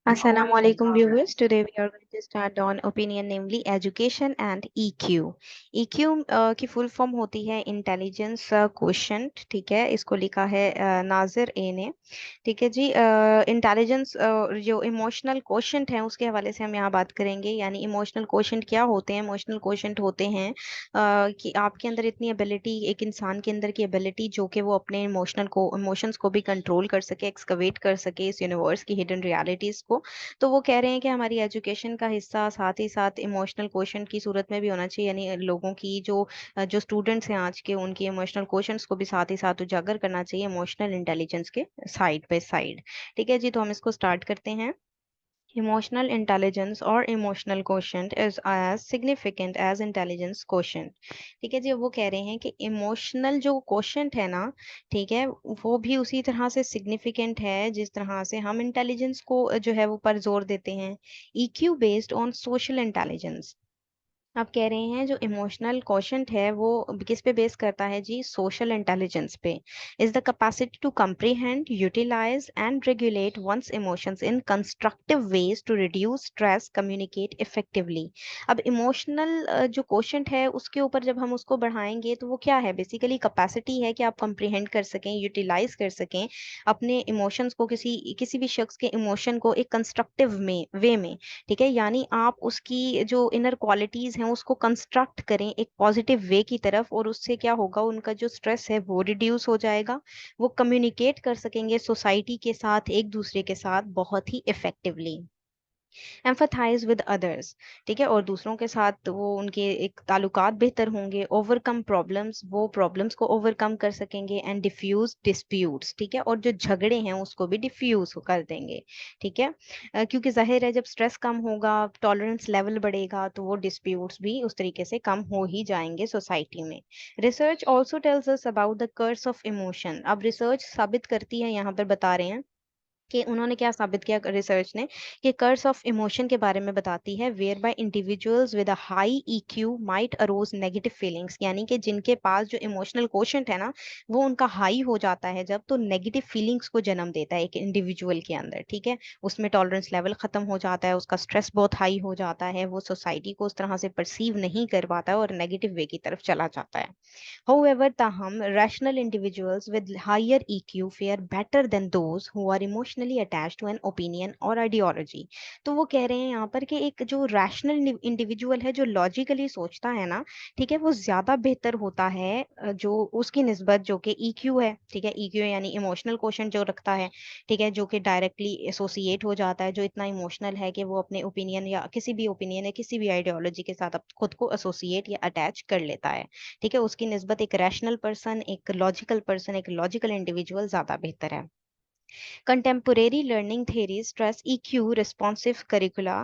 Assalamu alaikum viewers. Today we are going to start on opinion namely education and EQ. EQ की full form होती है intelligence quotient. ठीक है, इसको लिखा है नाजिर ए ने। ठीक है जी। इंटेलिजेंस जो इमोशनल क्वोशंट है उसके हवाले से हम यहाँ बात करेंगे। यानी इमोशनल क्वोशंट क्या होते हैं? इमोशनल क्वोशंट होते हैं कि आपके अंदर इतनी एबिलिटी, एक इंसान के अंदर की एबिलिटी जो कि वो अपने इमोशंस को भी कंट्रोल कर सके, एक्सकवेट कर सके इस यूनिवर्स की हिडन रियलिटीज को। तो वो कह रहे हैं कि हमारी एजुकेशन का हिस्सा साथ ही साथ इमोशनल क्वोशंट की सूरत में भी होना चाहिए। यानी लोगों की जो स्टूडेंट्स हैं आज के, उनकी इमोशनल क्वोशंट्स को भी साथ ही साथ उजागर करना चाहिए इमोशनल इंटेलिजेंस के साइड बाय साइड। ठीक है जी, तो हम इसको स्टार्ट करते हैं। Emotional intelligence or emotional quotient is as significant as intelligence quotient। ठीक है जी, वो कह रहे हैं कि इमोशनल जो क्वोशंट है ना, ठीक है, वो भी उसी तरह से सिग्निफिकेंट है जिस तरह से हम इंटेलिजेंस को जो है वो पर जोर देते हैं। EQ based on social intelligence. आप कह रहे हैं जो इमोशनल क्वोशंट है वो किस पे बेस करता है जी? सोशल इंटेलिजेंस पे। Is the capacity to comprehend, utilise and regulate one's emotions in constructive ways to reduce stress, communicate effectively. अब इमोशनल जो क्वोशंट है उसके ऊपर जब हम उसको बढ़ाएंगे तो वो क्या है? बेसिकली कैपेसिटी है कि आप कंप्रीहेंड कर सकें, यूटिलाइज कर सकें अपने इमोशंस को, किसी किसी भी शख्स के इमोशन को एक कंस्ट्रक्टिव में वे में। ठीक है, यानी आप उसकी जो इनर क्वालिटीज हैं उसको कंस्ट्रक्ट करें एक पॉजिटिव वे की तरफ, और उससे क्या होगा? उनका जो स्ट्रेस है वो रिड्यूस हो जाएगा। वो कम्युनिकेट कर सकेंगे सोसाइटी के साथ, एक दूसरे के साथ बहुत ही इफेक्टिवली। Empathize with others. ठीक है, और दूसरों के साथ वो उनके एक ताल्लुकात बेहतर होंगे। ओवरकम प्रॉब्लम्स, वो प्रॉब्लम्स को ओवरकम कर सकेंगे। And diffuse disputes. ठीक है, और जो झगड़े हैं उसको भी डिफ्यूज कर देंगे। ठीक है, क्योंकि जाहिर है जब स्ट्रेस कम होगा, टॉलरेंस लेवल बढ़ेगा, तो वो डिस्प्यूट्स भी उस तरीके से कम हो ही जाएंगे सोसाइटी में। Research also tells us about the curse of emotion. अब रिसर्च साबित करती है, यहाँ पर बता रहे हैं कि उन्होंने क्या साबित किया रिसर्च ने, कि कर्स ऑफ इमोशन के बारे में बताती है। Whereby individuals with a high EQ might arouse negative feelings. यानी कि जिनके पास जो इमोशनल क्वोशंट है ना, वो उनका हाई हो जाता है जब, तो नेगेटिव फीलिंग्स को जन्म देता है एक इंडिविजुअल के अंदर। ठीक है, उसमें टॉलरेंस लेवल खत्म हो जाता है, उसका स्ट्रेस बहुत हाई हो जाता है, वो सोसाइटी को उस तरह से परसीव नहीं कर पाता है और नेगेटिव वे की तरफ चला जाता है। However, taham, rational individuals with higher EQ fare better than those who are emotionally attached to an opinion or ideology। तो वो कह रहे हैं यहाँ पर कि एक जो रैशनल इंडिविजुअल है, जो लॉजिकली सोचता है ना, ठीक है, वो ज्यादा बेहतर होता है जो उसकी निस्बत जो कि EQ है। ठीक है, EQ यानी इमोशनल क्वोशंट जो रखता है। ठीक है, जो कि डायरेक्टली एसोसिएट हो जाता है, जो इतना इमोशनल है कि वो अपने ओपिनियन या किसी भी आइडियोलॉजी के साथ खुद को एसोसिएट या अटैच कर लेता है। ठीक है, उसकी निस्बत एक रैशनल पर्सन, एक लॉजिकल पर्सन, एक लॉजिकल इंडिविजुअल ज्यादा बेहतर है। Contemporary learning theory stress EQ responsive करिकुला।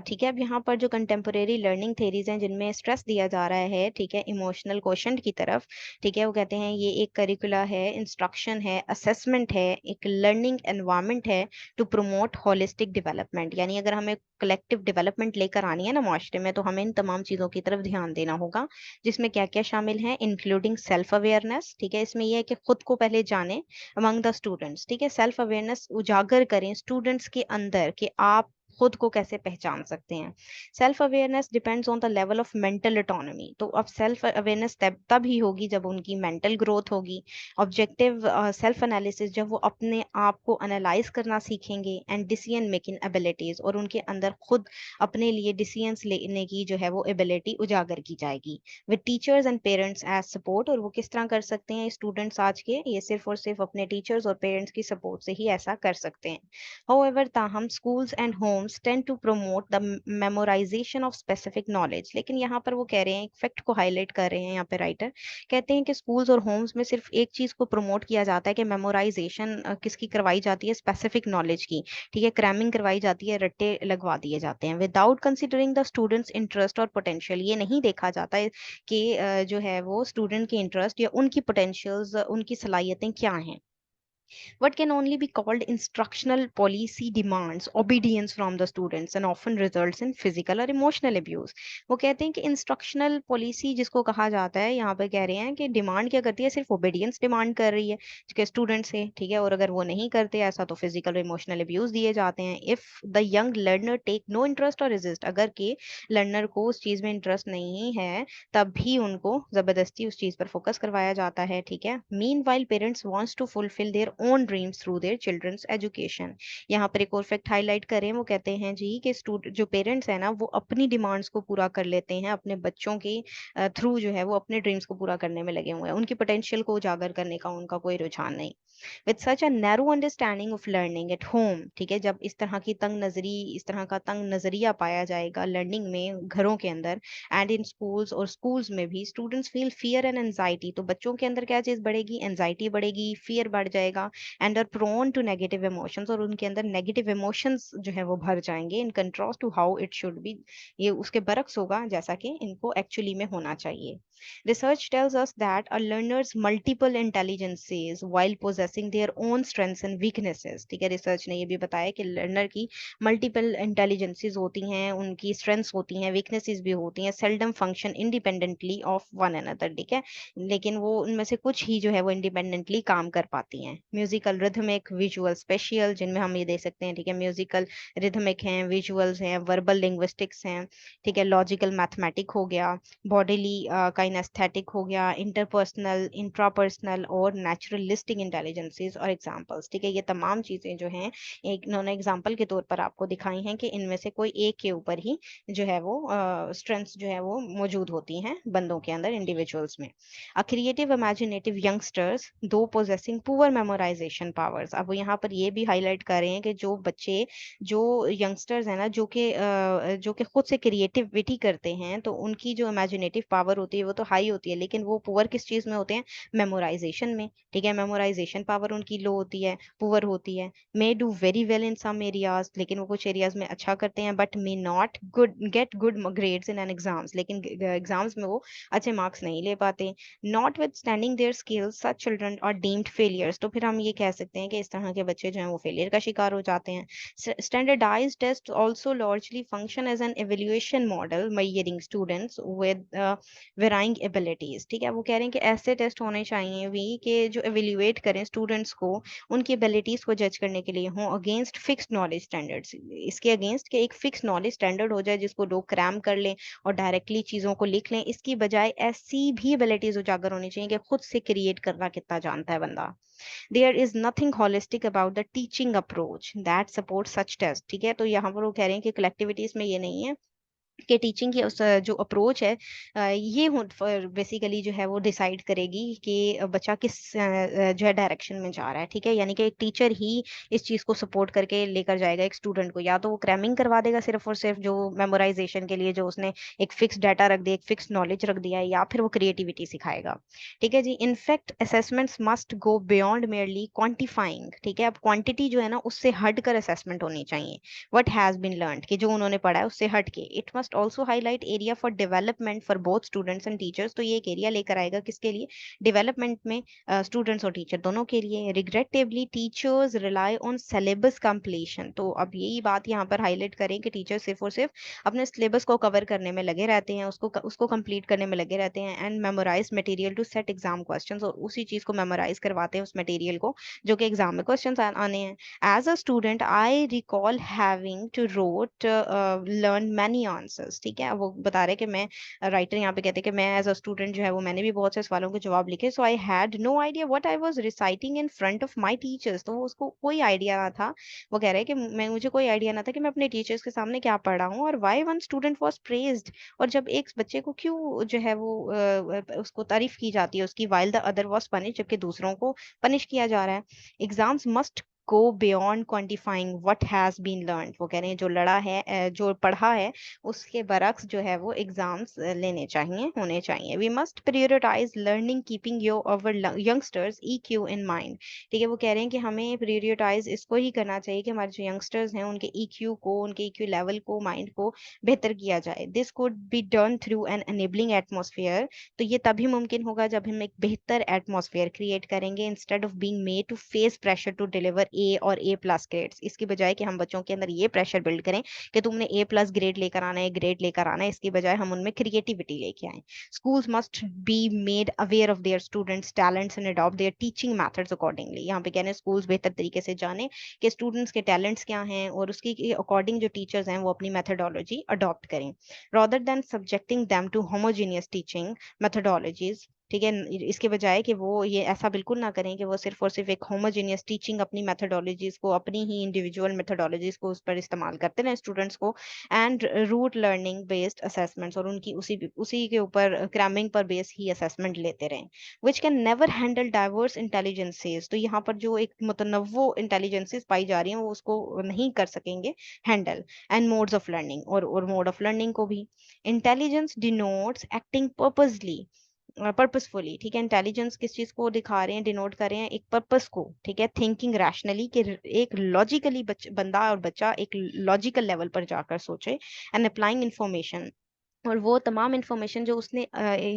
ठीक है, अब यहाँ पर जो कंटेम्पोरेरी लर्निंग थेरीज हैं जिनमें स्ट्रेस दिया जा रहा है, ठीक है, इमोशनल क्वोशंट की तरफ। ठीक है, वो कहते हैं ये एक करिकुला है, इंस्ट्रक्शन है, असेसमेंट है, एक लर्निंग एनवायरनमेंट है टू प्रमोट होलिस्टिक डेवलपमेंट। यानी अगर हमें कलेक्टिव डेवलपमेंट लेकर आनी है ना माशरे में, तो हमें इन तमाम चीज़ों की तरफ ध्यान देना होगा। जिसमें क्या क्या शामिल है? Including self awareness. ठीक है, इसमें यह है कि खुद को पहले जाने अमंग द स्टूडेंट्स। ठीक है, सेल्फ अवेयरनेस उजागर करें स्टूडेंट्स के अंदर कि आप खुद को कैसे पहचान सकते हैं। Self awareness depends on the level of mental autonomy. तो अब सेल्फ अवेयरनेस तब ही होगी जब उनकी मेंटल ग्रोथ होगी। ऑब्जेक्टिव सेल्फ एनालिसिस, जब वो अपने आप को एनालाइज करना सीखेंगे। एंड डिसीजन मेकिंग एबिलिटीज, और उनके अंदर खुद अपने लिए डिसीजंस लेने की जो है वो एबिलिटी उजागर की जाएगी। With teachers and parents as support, और वो किस तरह कर सकते हैं स्टूडेंट्स आज के? ये सिर्फ और सिर्फ अपने टीचर्स और पेरेंट्स की सपोर्ट से ही ऐसा कर सकते हैं। हाउएवर, ताहम schools and homes tend to promote the memorization of specific knowledge. लेकिन यहाँ पर वो कह रहे हैं, एक फैक्ट को हाईलाइट कर रहे हैं यहाँ पे राइटर, कहते हैं कि स्कूल्स और होम्स में सिर्फ एक चीज को प्रमोट किया जाता है कि मेमोराइजेशन किसकी करवाई जाती है? स्पेसिफिक नॉलेज की। ठीक है, क्रैमिंग करवाई जाती है, रट्टे लगवा दिए जाते हैं without considering the students interest और पोटेंशियल। ये नहीं देखा जाता है कि जो है वो स्टूडेंट के इंटरेस्ट या उनकी पोटेंशियल्स, उनकी सलाहियतें क्या हैं। What can only be called instructional policy demands obedience from the students and often results in physical or emotional abuse. वो कहते हैं कि इंस्ट्रक्शनल पॉलिसी जिसको कहा जाता है, यहाँ पे कह रहे हैं कि डिमांड क्या करती है, सिर्फ ओबीडियंस डिमांड कर रही है कि स्टूडेंट से, ठीक है, और अगर वो नहीं करते ऐसा तो फिजिकल और इमोशनल अब्यूज दिए जाते हैं। If the young learner take no interest और रेजिस्ट, अगर के लर्नर को उस चीज में इंटरेस्ट नहीं है तब भी उनको जबरदस्ती उस चीज पर फोकस करवाया जाता है, ठीक है। Meanwhile parents wants to fulfil their own dreams through their children's education. यहाँ पर एक और फैक्ट हाईलाइट करें, वो कहते हैं जी कि जो पेरेंट्स है ना वो अपनी डिमांड्स को पूरा कर लेते हैं अपने बच्चों के थ्रू, जो है वो अपने ड्रीम्स को पूरा करने में लगे हुए हैं, उनकी पोटेंशियल को उजागर करने का उनका कोई रुझान नहीं। With such a narrow understanding of learning at home, ठीक है, जब इस तरह का तंग नजरिया पाया जाएगा लर्निंग में घरों के अंदर एंड इन स्कूल्स, और स्कूल्स में भी students feel fear and anxiety, तो बच्चों के अंदर क्या चीज बढ़ेगी, एंजाइटी बढ़ेगी, फियर बढ़ जाएगा and are prone to negative emotions, और उनके अंदर नेगेटिव इमोशंस जो है वो भर जाएंगे in contrast to how it should be, ये उसके बरक्स होगा जैसा कि इनको एक्चुअली में होना चाहिए। Research tells us that a learner's multiple intelligences while possessing their own strengths and weaknesses, ठीक है, रिसर्च ने ये भी बताया कि लर्नर की मल्टीपल इंटेलिजेंसेस होती हैं, उनकी स्ट्रेंथ्स होती हैं, वीकनेसेस भी होती हैं, seldom function independently of one another, ठीक है, लेकिन वो उनमें से कुछ ही जो है वो इंडिपेंडेंटली काम कर पाती हैं। म्यूजिकल, रिथमिक, विजुअल, स्पेशियल, जिनमें हम ये दे सकते हैं, ठीक है, म्यूजिकल, रिथमिक हैं, विजुअल्स हैं, वर्बल लिंग्विस्टिक्स हैं, ठीक है, लॉजिकल मैथमेटिक हो गया, बॉडीली काइनेस्थेटिक हो गया, इंटरपर्सनल, इंट्रापर्सनल और नेचुरलिस्टिक इंटेलिजेंसेस और एग्जांपल्स, ठीक है, ये तमाम चीजें जो हैं एक इन्होंने एग्जांपल के तौर पर आपको दिखाई हैं कि इनमें से कोई एक के ऊपर ही जो है वो स्ट्रेंथ्स जो है वो मौजूद होती हैं बंदों के अंदर, इंडिविजुअल्स में। अ क्रिएटिव इमेजिनेटिव यंगस्टर्स दो पोजेसिंग पुअर मेमोराइजेशन पावर्स, अब यहाँ पर ये भी हाईलाइट कर रहे हैं कि जो बच्चे, जो यंगस्टर्स हैं ना, जो कि खुद से क्रिएटिविटी करते हैं, तो उनकी जो इमेजिनेटिव पावर होती है वो तो हाई होती है, लेकिन वो पुअर किस चीज में होते हैं, मेमोराइजेशन में, ठीक है, मेमोराइजेशन पावर उनकी लो होती है, पुअर होती है। May do very well in some areas, लेकिन वो कुछ एरियाज में अच्छा करते हैं, but may not good get good grades in an exams, लेकिन एग्जाम्स में वो अच्छे मार्क्स नहीं ले पाते। Notwithstanding their skills such children are deemed failures, तो फिर हम ये कह सकते हैं कि इस तरह के बच्चे जो हैं वो फेलियर का शिकार हो जाते हैं। Standardized tests also largely function as an evaluation model measuring students with varying abilities, ठीक है, वो कह रहे हैं कि ऐसे टेस्ट होने चाहिए भी कि जो एवेल्युएट करें स्टूडेंट्स को, उनकी एबिलिटीज को जज करने के लिए हों अगेंस्ट फिक्स्ड नॉलेज स्टैंडर्ड्स, इसके अगेंस्ट कि एक फिक्स नॉलेज स्टैंडर्ड हो जाए जिसको लोग क्रैम कर लें और डायरेक्टली चीज़ों को लिख लें, इसकी बजाय ऐसी भी एबिलिटीज उजागर होनी चाहिए कि खुद से क्रिएट करना कितना जानता है बंदा। There is nothing holistic about the teaching approach that supports such tests, ठीक है, तो यहाँ पर वो कह रहे हैं कि कलेक्टिविटीज में ये नहीं है कि टीचिंग की उस जो अप्रोच है ये बेसिकली जो है वो डिसाइड करेगी कि बच्चा किस जो है डायरेक्शन में जा रहा है, ठीक है, यानी कि एक टीचर ही इस चीज़ को सपोर्ट करके लेकर जाएगा एक स्टूडेंट को, या तो वो क्रैमिंग करवा देगा सिर्फ और सिर्फ जो मेमोराइजेशन के लिए जो उसने एक फिक्स डाटा रख दिया, एक फिक्स नॉलेज रख दिया है, या फिर वो क्रिएटिविटी सिखाएगा, ठीक है जी। In fact assessments must go beyond merely quantifying, ठीक है, अब क्वांटिटी जो है ना उससे हट कर असेसमेंट होनी चाहिए, व्हाट हैज बीन लर्नड, कि जो उन्होंने पढ़ा है उससे हट के। It must also highlight area for development for both students and teachers, तो ये एक एरिया लेकर आएगा किसके लिए, डेवलपमेंट में, स्टूडेंट्स और टीचर दोनों के लिए। Regrettably teachers rely on syllabus completion, तो अब यही बात यहाँ पर हाईलाइट करें कि टीचर सिर्फ और सिर्फ अपने सिलेबस को कवर करने में लगे रहते हैं, उसको कंप्लीट करने में लगे रहते हैं, and memorize material to set exam questions, और उसी चीज को मेमोराइज करवाते हैं उस मटेरियल को जो कि एग्जाम में क्वेश्चंस आने हैं। As a student, I recall having to wrote learn many answers, ठीक है, वो बता रहे कि मैं राइटर यहाँ पे कहते हैं कि मैं एज अ स्टूडेंट जो है वो मैंने भी बहुत से सवालों के जवाब लिखे, so I had no idea what I was reciting in front of my teachers, तो उसको कोई आइडिया ना था, वो कह रहे हैं कि मुझे कोई आइडिया ना था कि मैं अपने टीचर्स के सामने क्या पढ़ रहा हूँ, और why one student was praised, और जब एक बच्चे को क्यों जो है वो उसको तारीफ की जाती है उसकी, while the other was punish, जबकि दूसरों को पनिश किया जा रहा है। Exams must go beyond quantifying what has been learned। वो कह रहे हैं जो लड़ा है जो पढ़ा है उसके बरक्स जो है वो एग्जाम्स लेने चाहिए, होने चाहिए। We must prioritize learning keeping your our youngsters EQ in mind। ठीक है, वो कह रहे हैं कि हमें prioritize इसको ही करना चाहिए कि हमारे जो यंगस्टर्स हैं उनके EQ को, उनके EQ लेवल को, माइंड को बेहतर किया जाए। This could be done through an enabling atmosphere. तो ये तभी मुमकिन होगा जब हम एक बेहतर एटमोसफियर क्रिएट करेंगे, instead of being made to face pressure to deliver A और ए प्लस ग्रेड्स। इसकी बजाय कि हम बच्चों के अंदर ये प्रेशर बिल्ड करें कि तुमने ए प्लस ग्रेड लेकर आना है, ग्रेड लेकर आना है, इसकी बजाय हम उनमें क्रिएटिविटी लेके आए। Schools must be made aware of their students' talents and adopt their teaching methods accordingly। यहाँ पे कहने schools बेहतर तरीके से जाने कि स्टूडेंट्स के टैलेंट्स क्या हैं और उसकी अकॉर्डिंग जो टीचर्स हैं वो अपनी मेथडोलॉजी अडॉप्ट करें, rather than subjecting them to homogeneous teaching methodologies। ठीक है, इसके बजाय कि वो ये ऐसा बिल्कुल ना करें कि वो सिर्फ और सिर्फ एक होमोजेनियस टीचिंग अपनी मेथडोलॉजीज को, अपनी ही इंडिविजुअल मेथडोलॉजीज को उस पर इस्तेमाल करते रहे स्टूडेंट्स को, and rote learning based assessments, और उनकी उसी के ऊपर क्रैमिंग पर बेस ही असेसमेंट लेते रहें। Which can never handle diverse intelligences. तो यहाँ पर जो एक मुतनव्वो इंटेलिजेंसेस पाई जा रही हैं वो उसको नहीं कर सकेंगे handle. And modes of learning, और मोड ऑफ लर्निंग को भी। Intelligence denotes acting purposely, purposefully. ठीक है, इंटेलिजेंस किस चीज को दिखा रहे हैं, डिनोट कर रहे हैं, एक पर्पस को। ठीक है, थिंकिंग रैशनली, कि एक लॉजिकली बंदा और बच्चा एक लॉजिकल लेवल पर जाकर सोचे। एंड अप्लाइंग इंफॉर्मेशन, और वो तमाम इंफॉर्मेशन जो उसने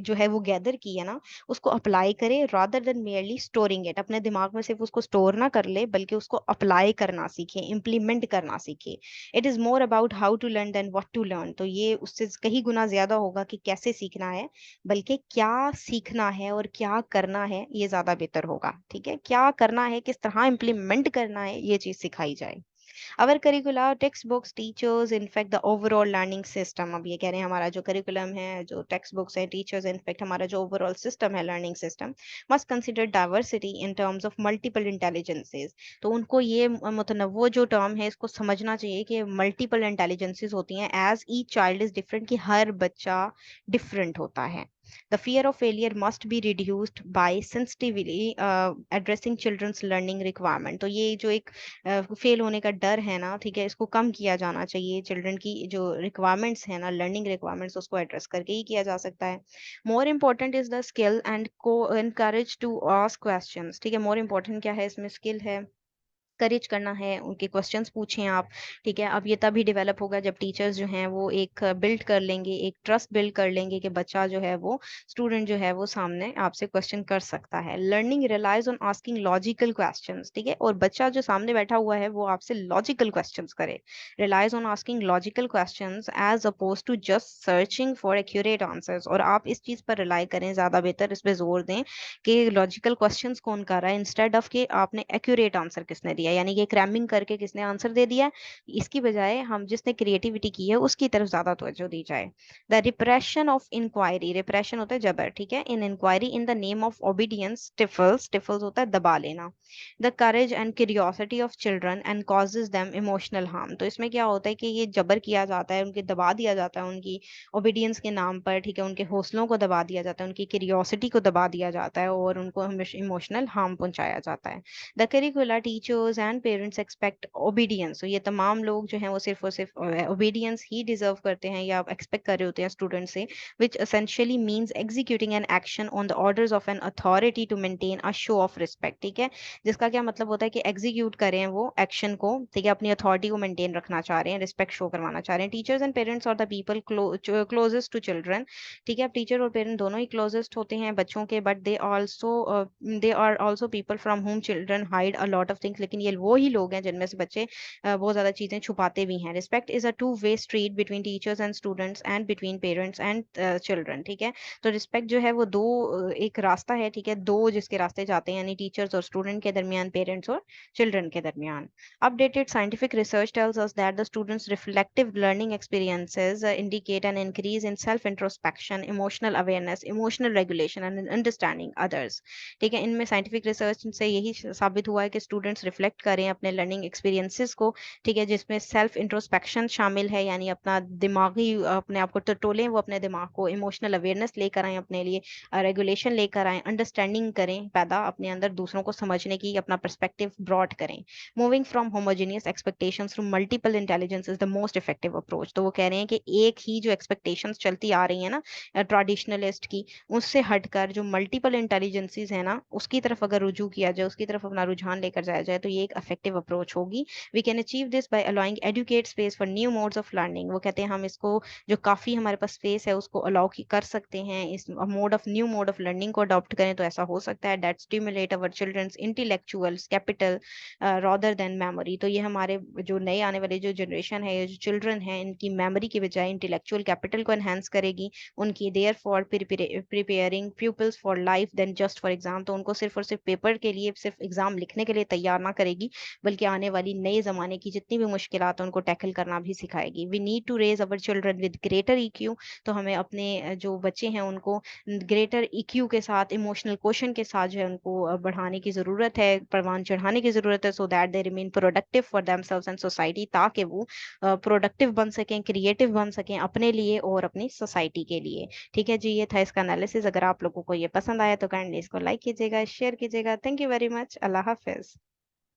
जो है वो गैदर की है ना, उसको अप्लाई करे, rather than merely storing it. अपने दिमाग में सिर्फ उसको स्टोर ना कर ले, बल्कि उसको अप्लाई करना सीखे, इम्प्लीमेंट करना सीखे। It is more about how to learn than what to learn. तो ये उससे कहीं गुना ज्यादा होगा कि कैसे सीखना है, बल्कि क्या सीखना है और क्या करना है ये ज्यादा बेहतर होगा। ठीक है, क्या करना है, किस तरह इम्प्लीमेंट करना है, ये चीज सिखाई जाए। Our curricula, textbooks, teachers, in fact, the overall learning system। अब ये कह रहे हैं हमारा जो करिकुलम है, जो टेक्स्ट बुक्स है, टीचर्स, इनफैक्ट हमारा जो ओवरऑल सिस्टम है, learning system, must consider diversity in terms of multiple intelligences. तो उनको ये मुतनव्वो जो टर्म है इसको समझना चाहिए कि मल्टीपल इंटेलिजेंसेस होती हैं, as each child is different, कि हर बच्चा डिफरेंट होता है। The fear of failure must be reduced by sensitively addressing children's learning requirement। तो ये जो एक फेल होने का डर है ना, ठीक है, इसको कम किया जाना चाहिए। चिल्ड्रन की जो रिक्वायरमेंट्स है ना, लर्निंग रिक्वायरमेंट्स, उसको एड्रेस करके ही किया जा सकता है। More important is the skill and को एनकरेज टू आस्क क्वेश्चंस। ठीक है, मोर इम्पोर्टेंट क्या है इसमें, स्किल है, करेज करना है, उनके क्वेश्चंस पूछें आप। ठीक है, अब ये तभी डेवलप होगा जब टीचर्स जो हैं वो एक बिल्ड कर लेंगे, एक ट्रस्ट बिल्ड कर लेंगे कि बच्चा जो है वो, स्टूडेंट जो है वो सामने आपसे क्वेश्चन कर सकता है। Learning relies on asking logical questions. ठीक है, और बच्चा जो सामने बैठा हुआ है वो आपसे लॉजिकल क्वेश्चंस करे। Relies on asking logical questions as opposed to just searching for accurate answers. और आप इस चीज पर रिलाई करें, ज्यादा बेहतर इस पे जोर दें कि लॉजिकल क्वेश्चंस कौन कर रहा है, इंस्टेड ऑफ कि आपने एक्यूरेट आंसर किसने दिया, यानी कि क्रैमिंग करके किसने आंसर दे दिया। इसकी बजाय हम जिसने क्रिएटिविटी की है उसकी तरफ ज्यादा तवज्जो दी जाए। The repression of inquiry, repression होता है जबर। ठीक है, in inquiry in the name of obedience, stifles, stifles होता है दबा लेना। The courage and curiosity of children and causes them emotional harm. तो इसमें क्या होता है कि ये जबर किया जाता है, उनके दबा दिया जाता है उनकी ओबीडियंस के नाम पर। ठीक है, उनके हौसलों को दबा दिया जाता है, उनकी क्यूरियोसिटी को दबा दिया जाता है, और उनको इमोशनल हार्म पहुंचाया जाता है। The करिकुला, teachers and parents expect obedience. तो ये तमाम लोग जो हैं वो सिर्फ और सिर्फ ओबीडियंस ही डिजर्व करते हैं या एक्सपेक्ट कर रहे होते हैं स्टूडेंट से, which essentially means executing an action on the orders of an authority to maintain a show of respect. ठीक है, जिसका क्या मतलब होता है कि एग्जीक्यूट करें वो एक्शन को, ठीक है, अपनी अथॉरिटी को मेंटेन रखना चाह रहे हैं, रिस्पेक्ट शो करवाना चाह रहे हैं। टीचर्स एंड पेरेंट्स और the people closest to children. ठीक है, अब टीचर और पेरेंट दोनों ही क्लोजेस्ट होते हैं बच्चों के, but they are also people from home children hide a lot of things. लेकिन ये वो ही लोग हैं जिनमें से बच्चे बहुत ज्यादा चीजें छुपाते भी हैं। Respect is a two way street between teachers and students and between parents and children. ठीक है, तो रिस्पेक्ट जो है वो दो एक रास्ता है। ठीक है, दो जिसके रास्ते जाते हैं, यानी टीचर्स और स्टूडेंट के दरमियान, पेरेंट्स और चिल्ड्रन के दरमियान। Updated scientific research tells us that the students' reflective learning experiences indicate an increase in self-introspection, emotional awareness, emotional regulation, and understanding others। ठीक है, इनमें साइंटिफिक रिसर्च से यही साबित हुआ है कि स्टूडेंट्स रिफ्लेक्ट प्रोजेक्ट करें अपने लर्निंग एक्सपीरियंसेस को, ठीक है, जिसमें सेल्फ इंट्रोस्पेक्शन शामिल है, यानी अपना दिमागी अपने आप को टटोलें, वो अपने दिमाग को इमोशनल अवेयरनेस लेकर आए अपने लिए, रेगुलेशन लेकर आए, अंडरस्टैंडिंग करें पैदा अपने अंदर, दूसरों को समझने की अपना पर्सपेक्टिव ब्रॉड करें। Moving from homogeneous expectations to multiple intelligence is the most effective approach. तो वो कह रहे हैं कि एक ही जो एक्सपेक्टेशंस चलती आ रही है ना ट्रेडिशनलिस्ट की, उससे हटकर जो मल्टीपल इंटेलिजेंसीज है ना, उसकी तरफ अगर रुजू किया जाए, उसकी तरफ अपना रुझान लेकर जाया जाए, तो ये एक इफेक्टिव अप्रोच होगी। We can achieve this by allowing adequate space for new modes of learning. वो कहते हैं हम इसको जो काफी हमारे पास स्पेस है उसको अलाउ कर सकते हैं, इस मोड ऑफ लर्निंग को अडॉप्ट करें, तो ऐसा हो सकता है that stimulate our children's intellectual capital rather than memory. तो ये हमारे जो नए आने वाले जो जनरेशन है, ये जो चिल्ड्रन है, इनकी मेमोरी के बजाय इंटेलेक्चुअल कैपिटल को एनहांस करेगी, उनकी therefore preparing peoples for life than just for exam. तो उनको सिर्फ और सिर्फ पेपर के लिए, सिर्फ एग्जाम लिखने के लिए तैयार ना करेगी, बल्कि आने वाली नए जमाने की जितनी भी मुश्किलात है उनको टैकल करना भी सिखाएगी। We need to raise our children with greater EQ. तो हमें अपने जो बच्चे हैं उनको ग्रेटर ईक्यू के साथ, इमोशनल क्वेश्चन के साथ जो है उनको बढ़ाने की जरूरत है, परवान चढ़ाने की जरूरत है, so that they remain productive for themselves and society, ताकि वो प्रोडक्टिव बन सकें, क्रिएटिव बन सकें अपने लिए और अपनी सोसाइटी के लिए। ठीक है जी, ये था इसका एनालिसिस। अगर आप लोगों को ये पसंद आया तो काइंडली इसको लाइक कीजिएगा, शेयर कीजिएगा। Thank you very much. Allah Hafiz.